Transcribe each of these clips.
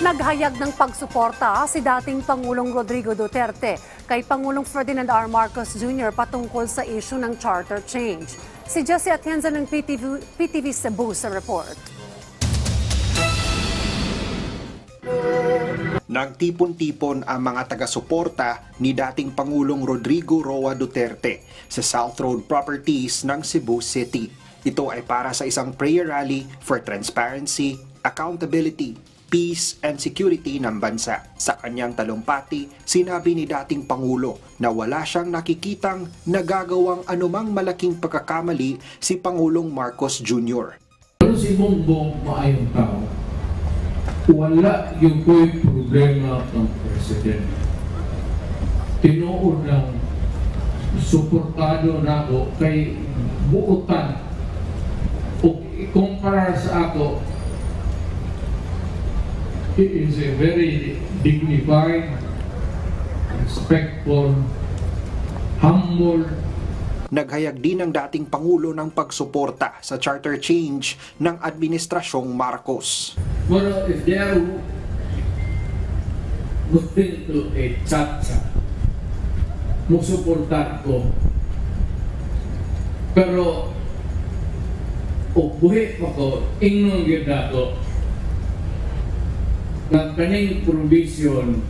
Naghayag ng pagsuporta si dating Pangulong Rodrigo Duterte kay Pangulong Ferdinand R. Marcos Jr. patungkol sa issue ng charter change. Si Jessie Atienza ng PTV Cebu sa report. Nagtipon-tipon ang mga taga-suporta ni dating Pangulong Rodrigo Roa Duterte sa South Road Properties ng Cebu City. Ito ay para sa isang prayer rally for transparency, accountability, peace and security ng bansa. Sa kanyang talumpati, sinabi ni dating Pangulo na wala siyang nakikitang nagagawang anumang malaking pagkakamali si Pangulong Marcos Jr. Pero si Bongbong maayong tao. Wala yung problema ng Presidente. Tinuod lang, suportado na ako kay buutan o ikumpara sa ako. He is a very dignified, respectful, humble. Naghayag din ang dating Pangulo ng pagsuporta sa charter change ng Administrasyong Marcos. Well, if they are going to a chat-chat, musuportan ko. Pero, ubuhi pa ko, ingnon yun nato, ng kaning provision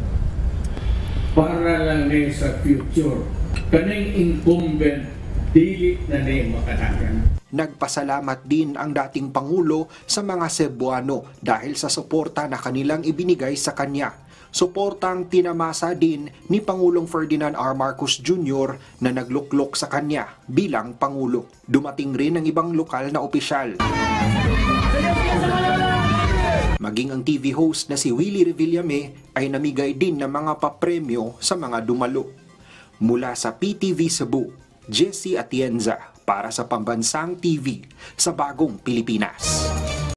para lang na sa future. Kaning incumbent, dili na na makatagan. Nagpasalamat din ang dating Pangulo sa mga Cebuano dahil sa suporta na kanilang ibinigay sa kanya. Suportang tinamasa din ni Pangulong Ferdinand R. Marcos Jr. na nagluklok sa kanya bilang Pangulo. Dumating rin ang ibang lokal na opisyal. Maging ang TV host na si Willie Revillame ay namigay din ng mga papremyo sa mga dumalo. Mula sa PTV Cebu, Jessie Atienza para sa Pambansang TV sa Bagong Pilipinas.